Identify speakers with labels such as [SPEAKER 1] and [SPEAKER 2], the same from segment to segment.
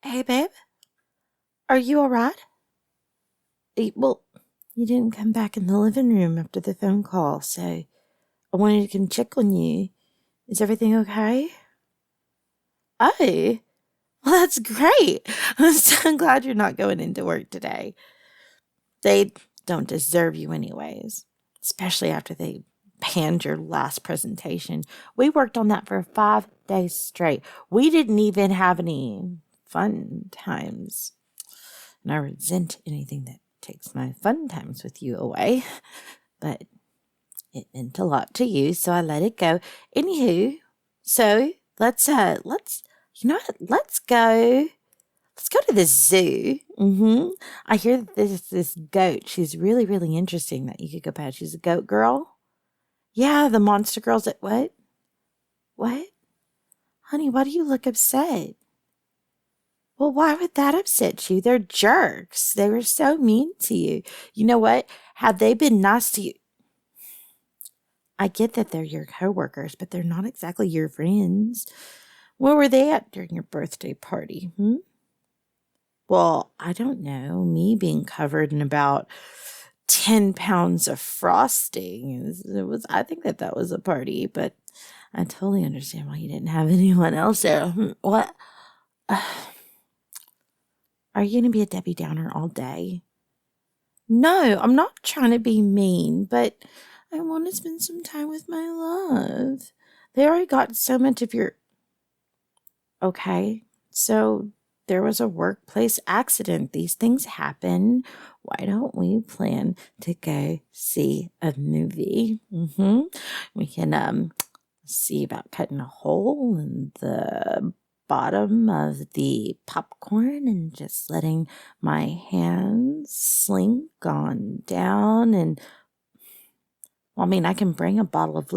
[SPEAKER 1] Hey, babe, are you all right? Well, you didn't come back in the living room after the phone call, so I wanted to come check on you. Is everything okay? Oh, well, that's great. I'm so glad you're not going into work today. They don't deserve you, anyways, especially after they panned your last presentation. We worked on that for 5 days straight. We didn't even have any fun times. And I resent anything that takes my fun times with you away. But it meant a lot to you, so I let it go. Anywho, so let's you know what? Let's go to the zoo. I hear that this goat. She's really, really interesting that you could go past. She's a goat girl. Yeah, the monster girls at what? What? Honey, why do you look upset? Well, why would that upset you? They're jerks. They were so mean to you. You know what? Had they been nice to you, I get that they're your coworkers, but they're not exactly your friends. Where were they at during your birthday party? Well, I don't know. Me being covered in about 10 pounds of frosting. I think that was a party, but I totally understand why you didn't have anyone else there. What? Are you going to be a Debbie Downer all day? No, I'm not trying to be mean, but I want to spend some time with my love. They already got so much of your. Okay, so there was a workplace accident. These things happen. Why don't we plan to go see a movie? We can see about cutting a hole in the bottom of the popcorn and just letting my hands slink on down. And well, I mean, I can bring a bottle of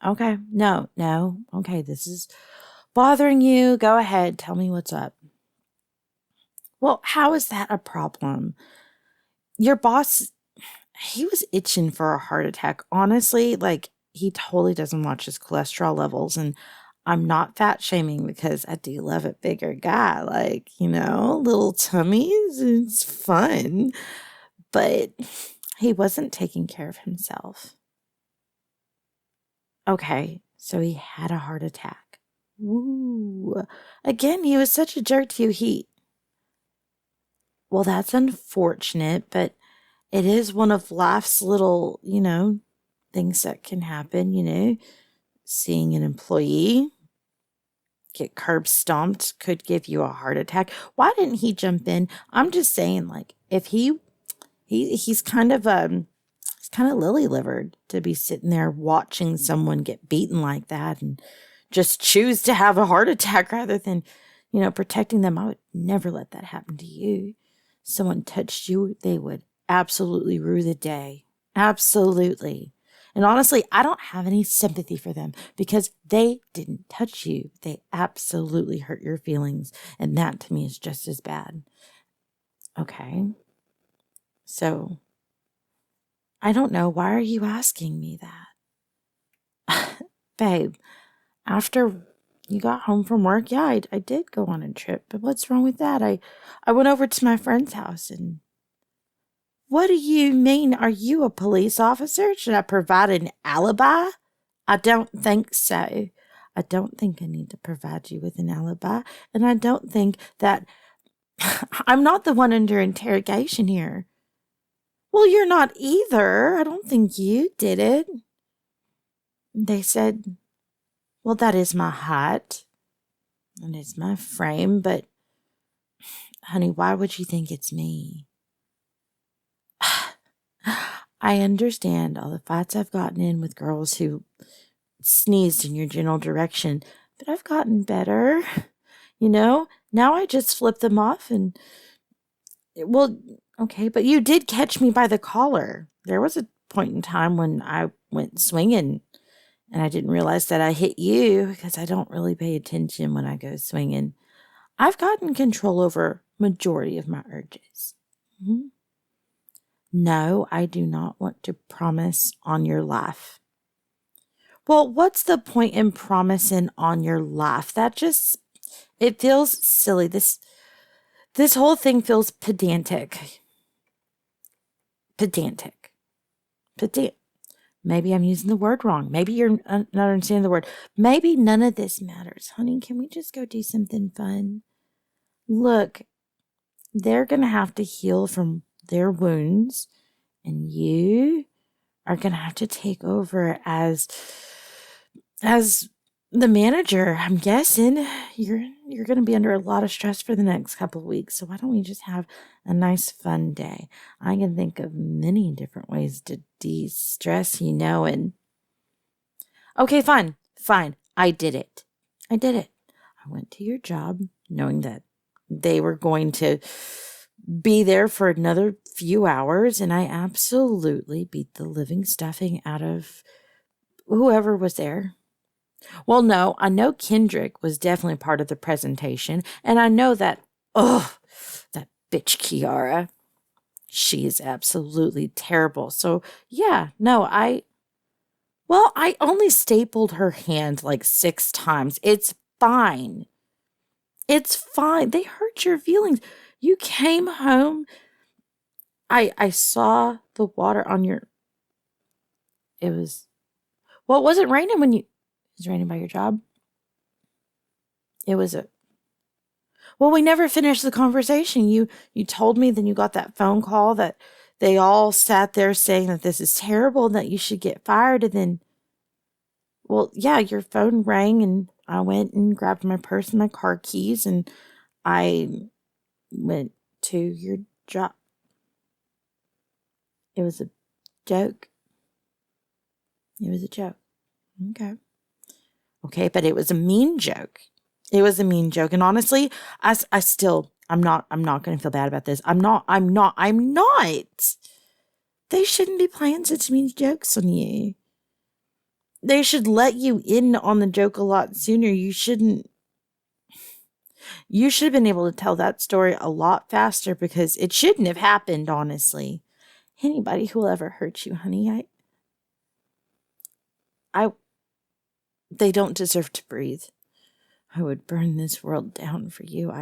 [SPEAKER 1] Okay, no. Okay, this is bothering you. Go ahead, tell me what's up. Well, how is that a problem? Your boss, he was itching for a heart attack. Honestly, like, he totally doesn't watch his cholesterol levels. And I'm not fat shaming because I do love a bigger guy. Like, little tummies. It's fun. But he wasn't taking care of himself. Okay, so he had a heart attack. Woo. Again, he was such a jerk to you. Well, that's unfortunate, but it is one of life's little, things that can happen, Seeing an employee get curb stomped could give you a heart attack. Why didn't he jump in? I'm just saying, like, if he's kind of he's kind of lily livered to be sitting there watching someone get beaten like that and just choose to have a heart attack rather than, protecting them. I would never let that happen to you. Someone touched you, they would absolutely rue the day. Absolutely. And honestly, I don't have any sympathy for them because they didn't touch you. They absolutely hurt your feelings. And that to me is just as bad. Okay. So I don't know. Why are you asking me that? Babe, after you got home from work, yeah, I did go on a trip. But what's wrong with that? I went over to my friend's house and what do you mean? Are you a police officer? Should I provide an alibi? I don't think so. I don't think I need to provide you with an alibi. And I don't think that I'm not the one under interrogation here. Well, you're not either. I don't think you did it. They said, well, that is my height and it's my frame, but honey, why would you think it's me? I understand all the fights I've gotten in with girls who sneezed in your general direction, but I've gotten better. Now I just flip them off and, well, okay, but you did catch me by the collar. There was a point in time when I went swinging and I didn't realize that I hit you because I don't really pay attention when I go swinging. I've gotten control over majority of my urges. No, I do not want to promise on your life. Well, what's the point in promising on your life? That just It feels silly. This whole thing feels pedantic. Pedantic. Maybe I'm using the word wrong. Maybe you're not understanding the word. Maybe none of this matters. Honey, can we just go do something fun? Look, they're going to have to heal from their wounds, and you are going to have to take over as the manager. I'm guessing you're going to be under a lot of stress for the next couple of weeks. So why don't we just have a nice fun day? I can think of many different ways to de-stress, and okay, fine. I did it. I went to your job knowing that they were going to be there for another few hours, and I absolutely beat the living stuffing out of whoever was there. Well, no, I know Kendrick was definitely part of the presentation, and I know that, that bitch Kiara, she is absolutely terrible. So, yeah, no, I only stapled her hand like 6 times. It's fine. It's fine. They hurt your feelings. You came home. I saw the water on your, it was, well, it wasn't raining when you, it was raining by your job. It was well, we never finished the conversation. You told me, then you got that phone call that they all sat there saying that this is terrible and that you should get fired. And then, well, yeah, your phone rang and I went and grabbed my purse and my car keys and I went to your job. It was a joke. It was a joke. Okay, but it was a mean joke. It was a mean joke. And honestly, I'm not going to feel bad about this. I'm not. They shouldn't be playing such mean jokes on you. They should let you in on the joke a lot sooner. You should have been able to tell that story a lot faster because it shouldn't have happened, honestly. Anybody who will ever hurt you, honey, they don't deserve to breathe. I would burn this world down for you.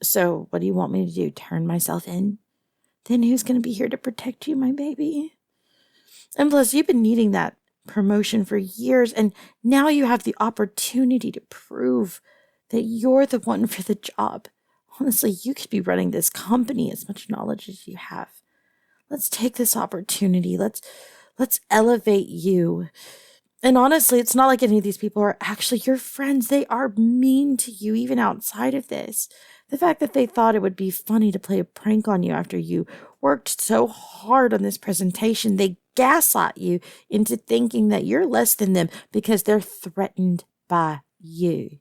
[SPEAKER 1] So what do you want me to do? Turn myself in? Then who's going to be here to protect you, my baby? And plus, you've been needing that promotion for years, and now you have the opportunity to prove that you're the one for the job. Honestly, you could be running this company as much knowledge as you have. Let's take this opportunity. Let's elevate you. And honestly, it's not like any of these people are actually your friends. They are mean to you, even outside of this. The fact that they thought it would be funny to play a prank on you after you worked so hard on this presentation, they gaslight you into thinking that you're less than them because they're threatened by you.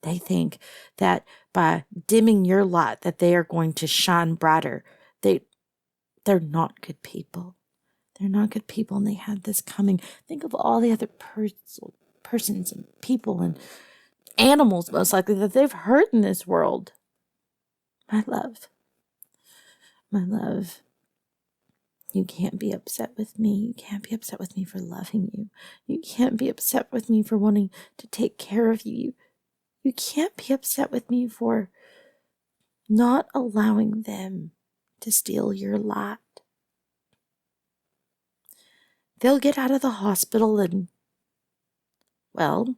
[SPEAKER 1] They think that by dimming your light that they are going to shine brighter. They're not good people. They're not good people, and they had this coming. Think of all the other persons and people and animals, most likely, that they've hurt in this world. My love, you can't be upset with me. You can't be upset with me for loving you. You can't be upset with me for wanting to take care of you. You can't be upset with me for not allowing them to steal your light. They'll get out of the hospital and, well,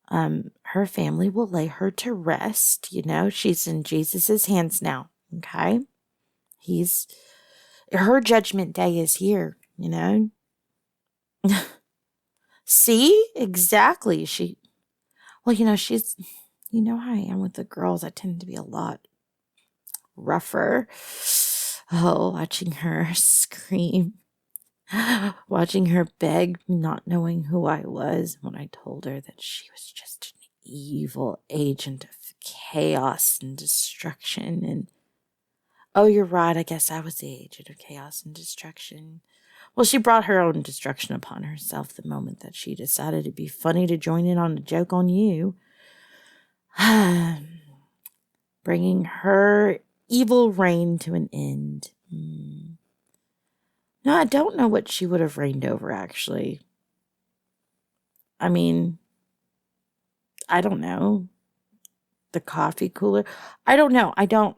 [SPEAKER 1] her family will lay her to rest. She's in Jesus's hands now. Okay. Her judgment day is here, See? Exactly. She's, how I am with the girls. I tend to be a lot rougher. Oh, watching her scream. Watching her beg, not knowing who I was when I told her that she was just an evil agent of chaos and destruction. And, oh, you're right. I guess I was the agent of chaos and destruction. Well, she brought her own destruction upon herself the moment that she decided it'd be funny to join in on a joke on you. Bringing her evil reign to an end. No, I don't know what she would have reigned over, actually. I mean, I don't know. The coffee cooler. I don't know. I'm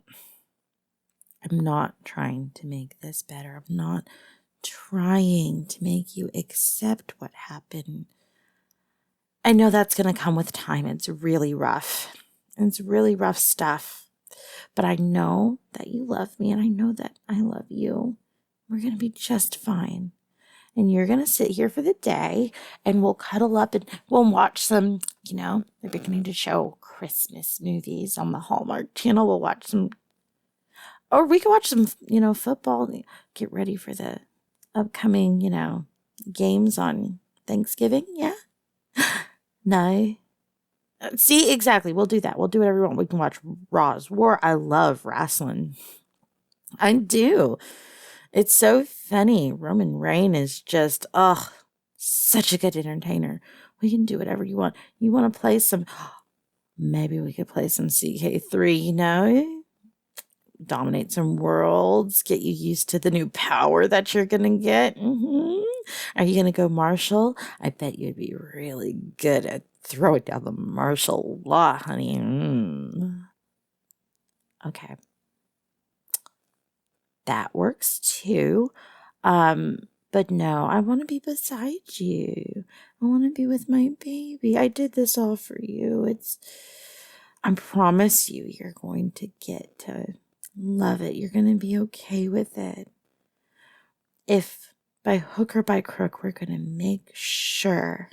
[SPEAKER 1] not trying to make this better. I'm not trying to make you accept what happened. I know that's going to come with time. It's really rough. It's really rough stuff. But I know that you love me, and I know that I love you. We're going to be just fine. And you're going to sit here for the day, and we'll cuddle up and we'll watch some, they're beginning to show Christmas movies on the Hallmark Channel. We'll watch some, or we can watch some, football, get ready for the upcoming, games on Thanksgiving. Yeah. No. See, exactly. We'll do that. We'll do whatever we want. We can watch Raw's War. I love wrestling. I do. It's so funny. Roman Reigns is just, such a good entertainer. We can do whatever you want. You want to play some, maybe we could play some CK3, dominate some worlds, get you used to the new power that you're going to get. Are you going to go martial? I bet you'd be really good at throwing down the martial law, honey. Okay. That works too. But no, I want to be beside you. I want to be with my baby. I did this all for you. I promise you're going to get to love it. You're going to be okay with it. If by hook or by crook, we're going to make sure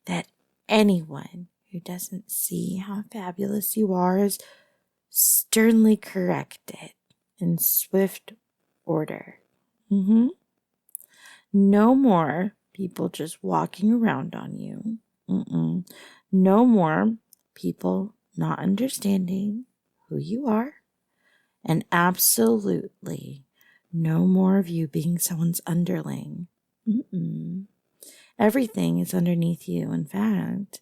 [SPEAKER 1] that anyone who doesn't see how fabulous you are is sternly corrected in swift order. No more people just walking around on you. No more people not understanding who you are. And absolutely no more of you being someone's underling. Everything is underneath you. In fact,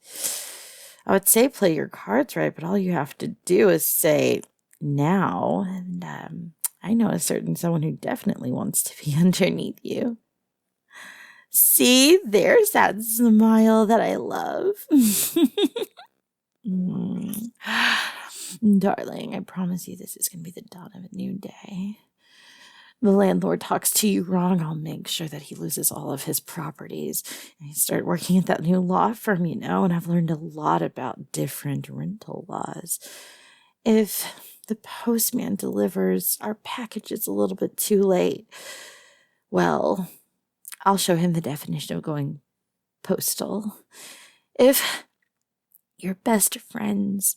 [SPEAKER 1] I would say play your cards right, but all you have to do is say now. And I know a certain someone who definitely wants to be underneath you. See, there's that smile that I love. Darling, I promise you this is going to be the dawn of a new day. The landlord talks to you wrong, I'll make sure that he loses all of his properties. And I start working at that new law firm, and I've learned a lot about different rental laws. If the postman delivers our packages a little bit too late, well, I'll show him the definition of going postal. If your best friends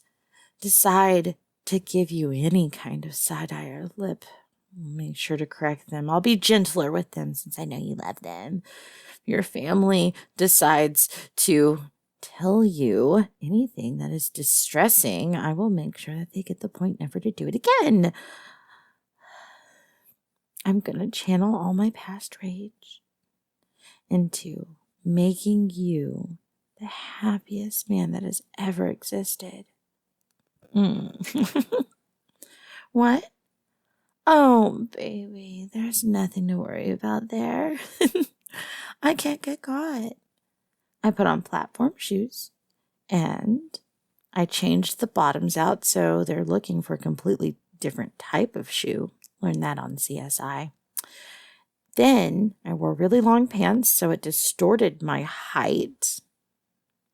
[SPEAKER 1] decide to give you any kind of side eye or lip, make sure to correct them. I'll be gentler with them since I know you love them. Your family decides to tell you anything that is distressing, I will make sure that they get the point never to do it again. I'm going to channel all my past rage into making you the happiest man that has ever existed. What? Oh, baby, there's nothing to worry about there. I can't get caught. I put on platform shoes and I changed the bottoms out so they're looking for a completely different type of shoe. Learned that on CSI. Then I wore really long pants so it distorted my height.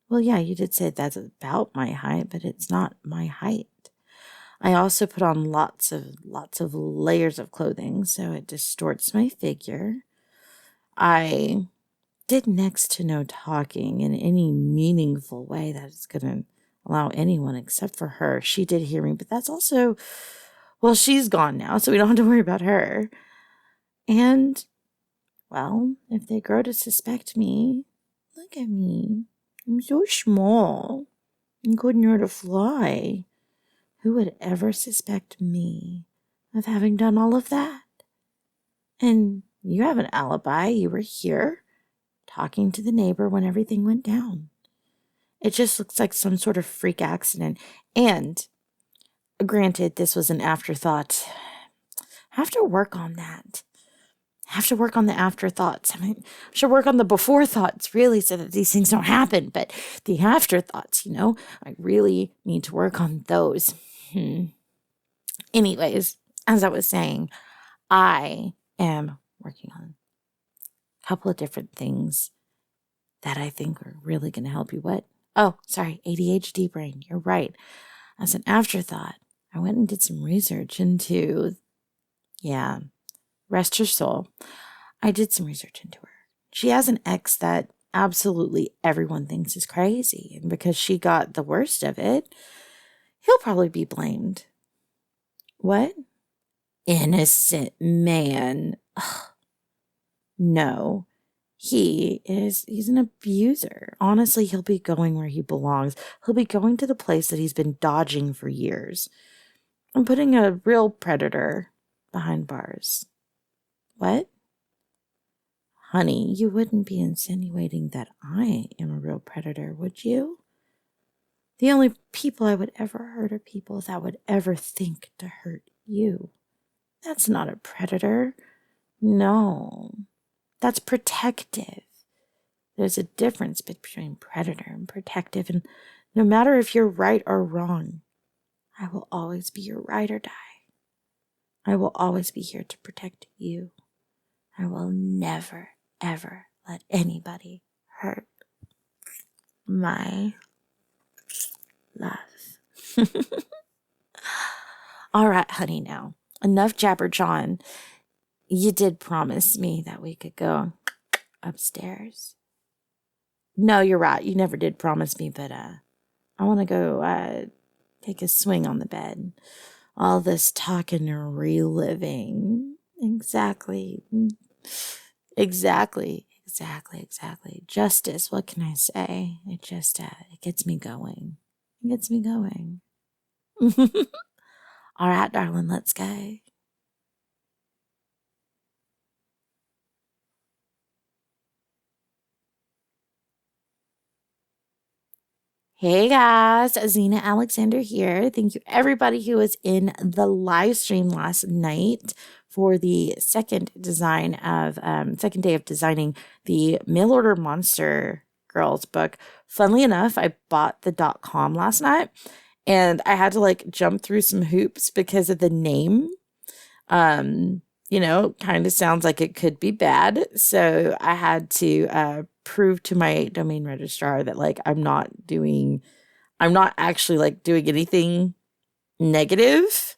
[SPEAKER 1] Well, yeah, you did say that's about my height, but it's not my height. I also put on lots of layers of clothing so it distorts my figure. I did next to no talking in any meaningful way that is going to allow anyone except for her. She did hear me, but that's also, well, she's gone now, so we don't have to worry about her. And, well, if they grow to suspect me, look at me. I'm so small and couldn't hurt a fly. Who would ever suspect me of having done all of that? And you have an alibi. You were here talking to the neighbor when everything went down. It just looks like some sort of freak accident. And granted, this was an afterthought. I have to work on that. I have to work on the afterthoughts. I mean, I should work on the before thoughts, really, so that these things don't happen. But the afterthoughts, I really need to work on those. Anyways, as I was saying, I am working on a couple of different things that I think are really going to help you. What? Oh, sorry, ADHD brain. You're right. As an afterthought, I went and did some research into, rest her soul. I did some research into her. She has an ex that absolutely everyone thinks is crazy. And because she got the worst of it, he'll probably be blamed. What? Innocent man. Ugh. No. He's an abuser. Honestly, he'll be going where he belongs. He'll be going to the place that he's been dodging for years. I'm putting a real predator behind bars. What? Honey, you wouldn't be insinuating that I am a real predator, would you? The only people I would ever hurt are people that would ever think to hurt you. That's not a predator. No. That's protective. There's a difference between predator and protective, and no matter if you're right or wrong, I will always be your ride or die. I will always be here to protect you. I will never, ever let anybody hurt my love. All right, honey, now. Enough jabber John. You did promise me that we could go upstairs. No, you're right. You never did promise me, but I want to go take a swing on the bed. All this talking and reliving. Exactly. Justice, what can I say? It just, it gets me going. All right, darling, let's go. Hey guys, Zena Alexander here. Thank you everybody who was in the live stream last night for the second day of designing the Mail Order Monster Girls book. Funnily enough, I bought the .com last night and I had to jump through some hoops because of the name. Kind of sounds like it could be bad. So I had to prove to my domain registrar that I'm not actually doing anything negative.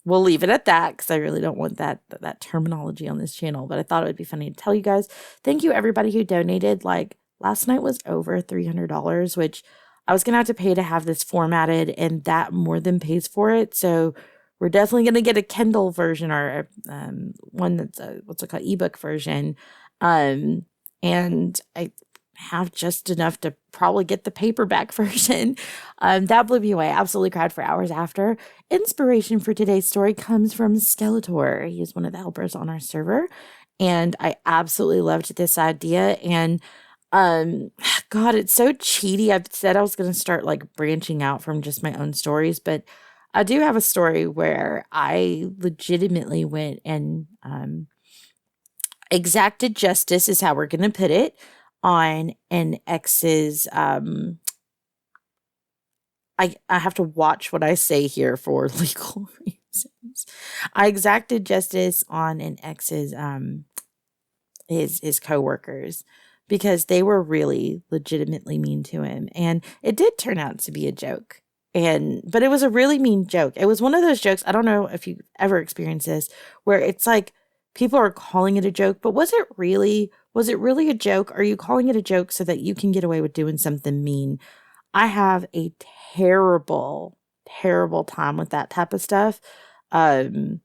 [SPEAKER 1] We'll leave it at that because I really don't want that terminology on this channel. But I thought it would be funny to tell you guys. Thank you everybody who donated. Last night was over $300, which I was gonna have to pay to have this formatted, and that more than pays for it. So we're definitely going to get a Kindle version or one that's ebook version. And I have just enough to probably get the paperback version. That blew me away. Absolutely cried for hours after. Inspiration for today's story comes from Skeletor. He is one of the helpers on our server. And I absolutely loved this idea. And God, it's so cheaty. I've said I was going to start branching out from just my own stories, but I do have a story where I legitimately went and exacted justice, is how we're going to put it, on an ex's. I have to watch what I say here for legal reasons. I exacted justice on an ex's his coworkers because they were really legitimately mean to him, and it did turn out to be a joke. But it was a really mean joke. It was one of those jokes, I don't know if you ever experienced this, where it's people are calling it a joke, but was it really a joke? Are you calling it a joke so that you can get away with doing something mean? I have a terrible, terrible time with that type of stuff. And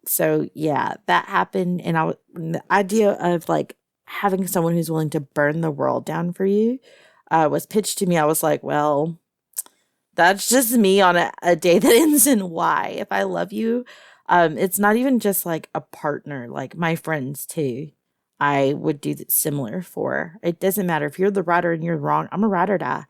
[SPEAKER 1] so, yeah, that happened. And the idea of having someone who's willing to burn the world down for you was pitched to me. I was like, well, that's just me on a day that ends in Y. If I love you, it's not even just a partner, my friends too. I would do similar for. It doesn't matter if you're the writer and you're wrong. I'm a ride or die.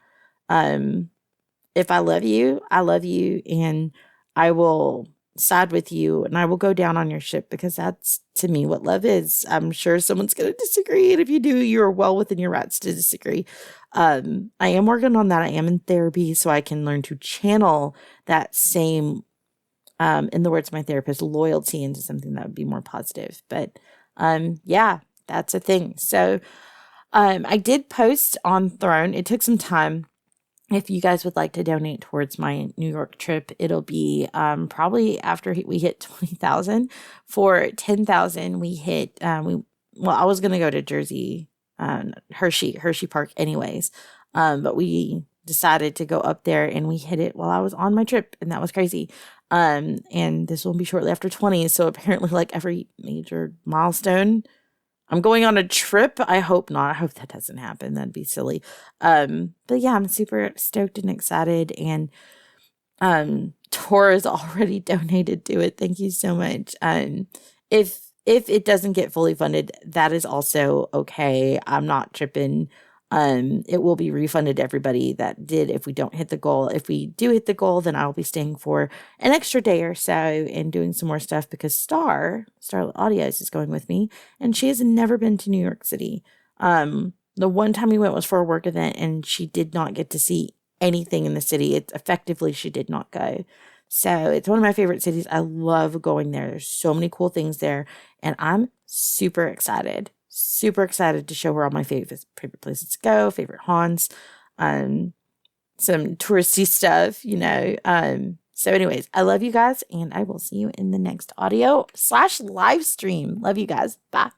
[SPEAKER 1] If I love you, and I will side with you and I will go down on your ship, because that's, to me, what love is. I'm sure someone's going to disagree. And if you do, you're well within your rights to disagree. I am working on that. I am in therapy so I can learn to channel that same, in the words of my therapist, loyalty into something that would be more positive. But yeah, that's a thing. So I did post on Throne. It took some time. If you guys would like to donate towards my New York trip, it'll be probably after we hit 20,000. For 10,000, we hit, I was going to go to Jersey, Hershey Park anyways. But we decided to go up there and we hit it while I was on my trip, and that was crazy. And this will be shortly after 20. So apparently, like, every major milestone, I'm going on a trip. I hope not. I hope that doesn't happen. That'd be silly. But yeah, I'm super stoked and excited. And Tor has already donated to it. Thank you so much. If it doesn't get fully funded, that is also okay. I'm not tripping. It will be refunded to everybody that did if we don't hit the goal. If we do hit the goal, then I'll be staying for an extra day or so and doing some more stuff, because Starlet Audios is going with me, and she has never been to New York City. The one time we went was for a work event, and she did not get to see anything in the city. She did not go. So it's one of my favorite cities. I love going there. There's so many cool things there, and I'm super excited to show her all my favorite places to go, favorite haunts, some touristy stuff, So anyways, I love you guys, and I will see you in the next audio/live stream. Love you guys. Bye.